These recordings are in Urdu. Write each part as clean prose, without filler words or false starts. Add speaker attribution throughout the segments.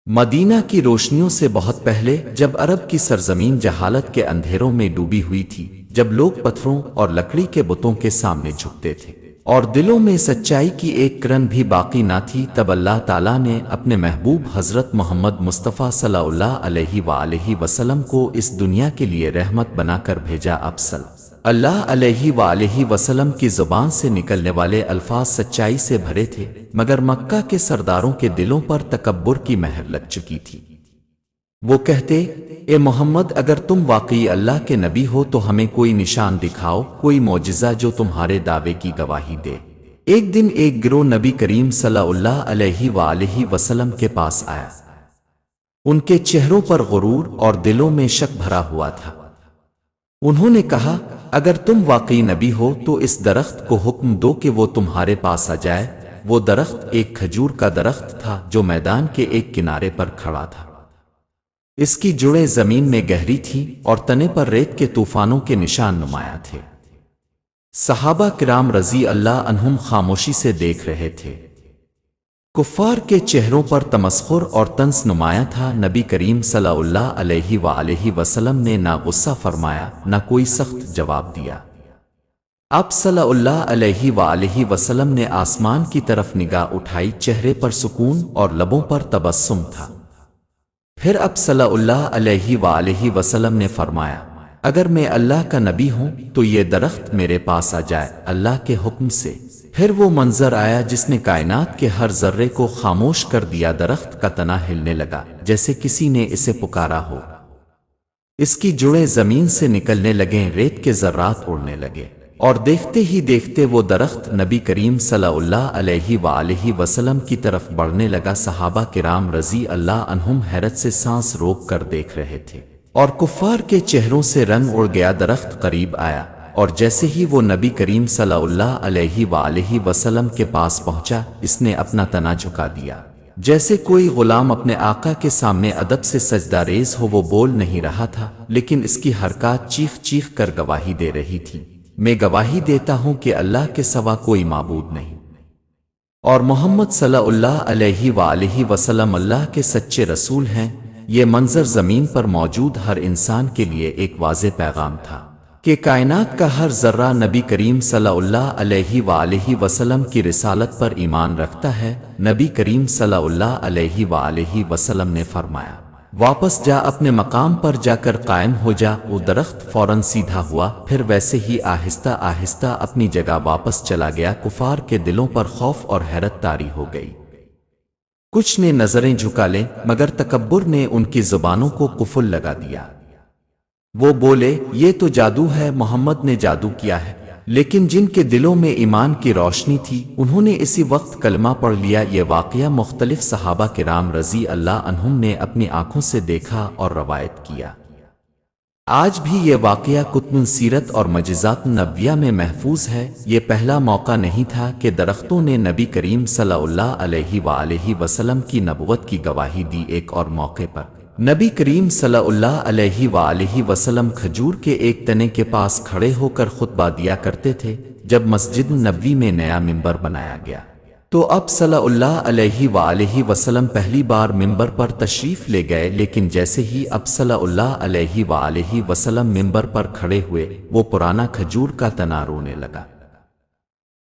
Speaker 1: مدینہ کی روشنیوں سے بہت پہلے، جب عرب کی سرزمین جہالت کے اندھیروں میں ڈوبی ہوئی تھی، جب لوگ پتھروں اور لکڑی کے بتوں کے سامنے جھکتے تھے اور دلوں میں سچائی کی ایک کرن بھی باقی نہ تھی، تب اللہ تعالیٰ نے اپنے محبوب حضرت محمد مصطفیٰ صلی اللہ علیہ وآلہ وسلم کو اس دنیا کے لیے رحمت بنا کر بھیجا۔ اب صلی اللہ علیہ وآلہ وسلم کی زبان سے نکلنے والے الفاظ سچائی سے بھرے تھے، مگر مکہ کے سرداروں کے دلوں پر تکبر کی مہر لگ چکی تھی۔ وہ کہتے، اے محمد، اگر تم واقعی اللہ کے نبی ہو تو ہمیں کوئی نشان دکھاؤ، کوئی معجزہ جو تمہارے دعوے کی گواہی دے۔ ایک دن ایک گروہ نبی کریم صلی اللہ علیہ وآلہ وسلم کے پاس آیا۔ ان کے چہروں پر غرور اور دلوں میں شک بھرا ہوا تھا۔ انہوں نے کہا، اگر تم واقعی نبی ہو تو اس درخت کو حکم دو کہ وہ تمہارے پاس آ جائے۔ وہ درخت ایک کھجور کا درخت تھا جو میدان کے ایک کنارے پر کھڑا تھا۔ اس کی جڑیں زمین میں گہری تھیں اور تنے پر ریت کے طوفانوں کے نشان نمایاں تھے۔ صحابہ کرام رضی اللہ عنہم خاموشی سے دیکھ رہے تھے۔ کفار کے چہروں پر تمسخر اور طنز نمایاں تھا۔ نبی کریم صلی اللہ علیہ وآلہ وسلم نے نہ غصہ فرمایا، نہ کوئی سخت جواب دیا۔ آپ صلی اللہ علیہ وآلہ وسلم نے آسمان کی طرف نگاہ اٹھائی، چہرے پر سکون اور لبوں پر تبسم تھا۔ پھر آپ صلی اللہ علیہ وآلہ وسلم نے فرمایا، اگر میں اللہ کا نبی ہوں تو یہ درخت میرے پاس آ جائے اللہ کے حکم سے۔ پھر وہ منظر آیا جس نے کائنات کے ہر ذرے کو خاموش کر دیا۔ درخت کا تنا ہلنے لگا جیسے کسی نے اسے پکارا ہو۔ اس کی جڑیں زمین سے نکلنے لگیں، ریت کے ذرات اڑنے لگے، اور دیکھتے ہی دیکھتے وہ درخت نبی کریم صلی اللہ علیہ وآلہ وسلم کی طرف بڑھنے لگا۔ صحابہ کرام رضی اللہ عنہم حیرت سے سانس روک کر دیکھ رہے تھے، اور کفار کے چہروں سے رنگ اڑ گیا۔ درخت قریب آیا، اور جیسے ہی وہ نبی کریم صلی اللہ علیہ وآلہ وسلم کے پاس پہنچا، اس نے اپنا تنا جھکا دیا جیسے کوئی غلام اپنے آقا کے سامنے ادب سے سجدہ ریز ہو۔ وہ بول نہیں رہا تھا، لیکن اس کی حرکات چیخ چیخ کر گواہی دے رہی تھی، میں گواہی دیتا ہوں کہ اللہ کے سوا کوئی معبود نہیں، اور محمد صلی اللہ علیہ وآلہ وسلم اللہ کے سچے رسول ہیں۔ یہ منظر زمین پر موجود ہر انسان کے لیے ایک واضح پیغام تھا کہ کائنات کا ہر ذرہ نبی کریم صلی اللہ علیہ وآلہ وسلم کی رسالت پر ایمان رکھتا ہے۔ نبی کریم صلی اللہ علیہ وآلہ وسلم نے فرمایا، واپس جا، اپنے مقام پر جا کر قائم ہو جا۔ وہ درخت فوراً سیدھا ہوا، پھر ویسے ہی آہستہ آہستہ اپنی جگہ واپس چلا گیا۔ کفار کے دلوں پر خوف اور حیرت طاری ہو گئی۔ کچھ نے نظریں جھکا لیں، مگر تکبر نے ان کی زبانوں کو قفل لگا دیا۔ وہ بولے، یہ تو جادو ہے، محمد نے جادو کیا ہے۔ لیکن جن کے دلوں میں ایمان کی روشنی تھی، انہوں نے اسی وقت کلمہ پڑھ لیا۔ یہ واقعہ مختلف صحابہ کرام رضی اللہ عنہم نے اپنی آنکھوں سے دیکھا اور روایت کیا۔ آج بھی یہ واقعہ کتب سیرت اور معجزات نبویہ میں محفوظ ہے۔ یہ پہلا موقع نہیں تھا کہ درختوں نے نبی کریم صلی اللہ علیہ وآلہ وسلم کی نبوت کی گواہی دی۔ ایک اور موقع پر نبی کریم صلی اللہ علیہ وآلہ وسلم کھجور کے ایک تنے کے پاس کھڑے ہو کر خطبہ دیا کرتے تھے۔ جب مسجد نبوی میں نیا منبر بنایا گیا تو اب صلی اللہ علیہ وآلہ وسلم پہلی بار منبر پر تشریف لے گئے، لیکن جیسے ہی اب صلی اللہ علیہ وآلہ وسلم منبر پر کھڑے ہوئے، وہ پرانا کھجور کا تنا رونے لگا۔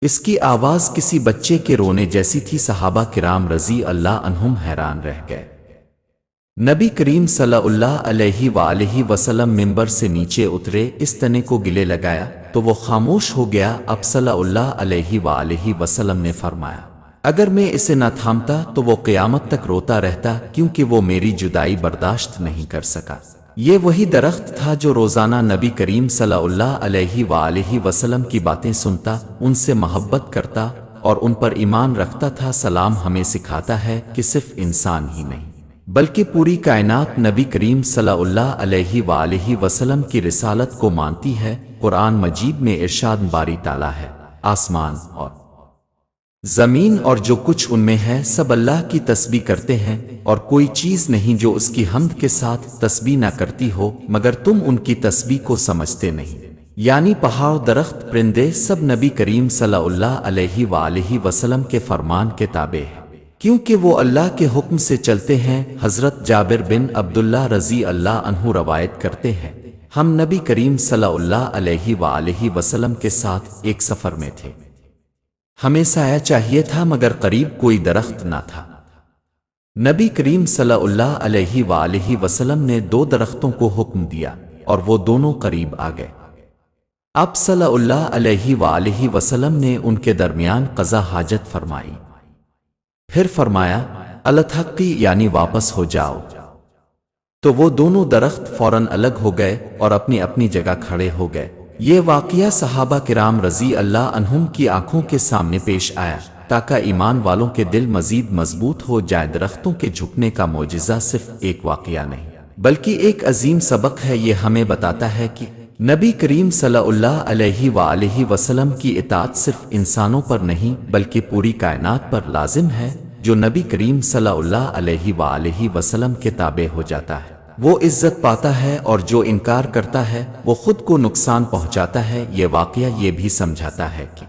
Speaker 1: اس کی آواز کسی بچے کے رونے جیسی تھی۔ صحابہ کرام رضی اللہ عنہم حیران رہ گئے۔ نبی کریم صلی اللہ علیہ وآلہ وسلم منبر سے نیچے اترے، اس تنے کو گلے لگایا تو وہ خاموش ہو گیا۔ اب صلی اللہ علیہ وآلہ وسلم نے فرمایا، اگر میں اسے نہ تھامتا تو وہ قیامت تک روتا رہتا، کیونکہ وہ میری جدائی برداشت نہیں کر سکا۔ یہ وہی درخت تھا جو روزانہ نبی کریم صلی اللہ علیہ وآلہ وسلم کی باتیں سنتا، ان سے محبت کرتا اور ان پر ایمان رکھتا تھا۔ سلام ہمیں سکھاتا ہے کہ صرف انسان ہی نہیں بلکہ پوری کائنات نبی کریم صلی اللہ علیہ وآلہ وسلم کی رسالت کو مانتی ہے۔ قرآن مجید میں ارشاد باری تعالیٰ ہے، آسمان اور زمین اور جو کچھ ان میں ہے سب اللہ کی تسبیح کرتے ہیں، اور کوئی چیز نہیں جو اس کی حمد کے ساتھ تسبیح نہ کرتی ہو، مگر تم ان کی تسبیح کو سمجھتے نہیں۔ یعنی پہاڑ، درخت، پرندے سب نبی کریم صلی اللہ علیہ وآلہ وسلم کے فرمان کے تابع ہیں۔ کیونکہ وہ اللہ کے حکم سے چلتے ہیں۔ حضرت جابر بن عبداللہ رضی اللہ عنہ روایت کرتے ہیں، ہم نبی کریم صلی اللہ علیہ وآلہ وسلم کے ساتھ ایک سفر میں تھے۔ ہمیں سایہ چاہیے تھا مگر قریب کوئی درخت نہ تھا۔ نبی کریم صلی اللہ علیہ وآلہ وسلم نے 2 درختوں کو حکم دیا اور وہ دونوں قریب آ گئے۔ اب صلی اللہ علیہ وآلہ وسلم نے ان کے درمیان قضا حاجت فرمائی، پھر فرمایا التحقی یعنی واپس ہو جاؤ، تو وہ دونوں درخت فوراً الگ ہو گئے اور اپنی اپنی جگہ کھڑے ہو گئے۔ یہ واقعہ صحابہ کرام رضی اللہ عنہم کی آنکھوں کے سامنے پیش آیا تاکہ ایمان والوں کے دل مزید مضبوط ہو جائے۔ درختوں کے جھکنے کا معجزہ صرف ایک واقعہ نہیں بلکہ ایک عظیم سبق ہے۔ یہ ہمیں بتاتا ہے کہ نبی کریم صلی اللہ علیہ وآلہ وسلم کی اطاعت صرف انسانوں پر نہیں بلکہ پوری کائنات پر لازم ہے۔ جو نبی کریم صلی اللہ علیہ وآلہ وسلم کے تابع ہو جاتا ہے وہ عزت پاتا ہے، اور جو انکار کرتا ہے وہ خود کو نقصان پہنچاتا ہے۔ یہ واقعہ یہ بھی سمجھاتا ہے کہ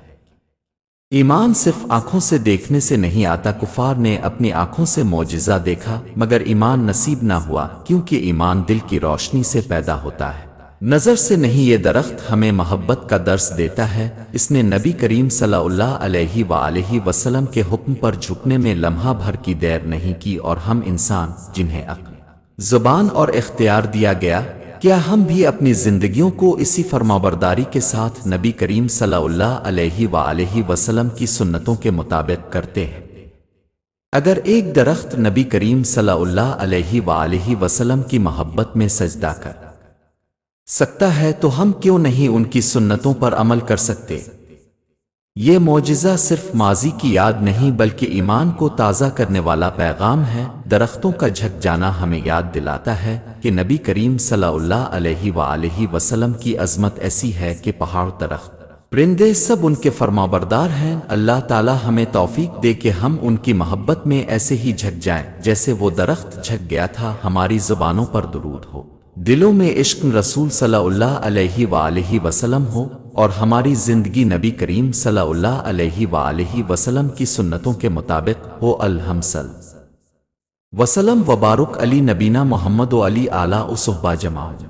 Speaker 1: ایمان صرف آنکھوں سے دیکھنے سے نہیں آتا۔ کفار نے اپنی آنکھوں سے معجزہ دیکھا مگر ایمان نصیب نہ ہوا، کیونکہ ایمان دل کی روشنی سے پیدا ہوتا ہے، نظر سے نہیں۔ یہ درخت ہمیں محبت کا درس دیتا ہے۔ اس نے نبی کریم صلی اللہ علیہ وآلہ وسلم کے حکم پر جھکنے میں لمحہ بھر کی دیر نہیں کی، اور ہم انسان جنہیں عقل، زبان اور اختیار دیا گیا، کیا ہم بھی اپنی زندگیوں کو اسی فرمانبرداری کے ساتھ نبی کریم صلی اللہ علیہ وآلہ وسلم کی سنتوں کے مطابق کرتے ہیں؟ اگر ایک درخت نبی کریم صلی اللہ علیہ وآلہ وسلم کی محبت میں سجدہ کر سکتا ہے تو ہم کیوں نہیں ان کی سنتوں پر عمل کر سکتے؟ یہ معجزہ صرف ماضی کی یاد نہیں بلکہ ایمان کو تازہ کرنے والا پیغام ہے۔ درختوں کا جھک جانا ہمیں یاد دلاتا ہے کہ نبی کریم صلی اللہ علیہ وآلہ وسلم کی عظمت ایسی ہے کہ پہاڑ، درخت، پرندے سب ان کے فرمانبردار ہیں۔ اللہ تعالی ہمیں توفیق دے کہ ہم ان کی محبت میں ایسے ہی جھک جائیں جیسے وہ درخت جھک گیا تھا۔ ہماری زبانوں پر درود ہو، دلوں میں عشق رسول صلی اللہ علیہ وآلہ وسلم ہو، اور ہماری زندگی نبی کریم صلی اللہ علیہ وآلہ وسلم کی سنتوں کے مطابق ہو۔ الحمد صلی وسلم وبارک علی نبینا محمد و علی آلہ و صحبہ جماعت۔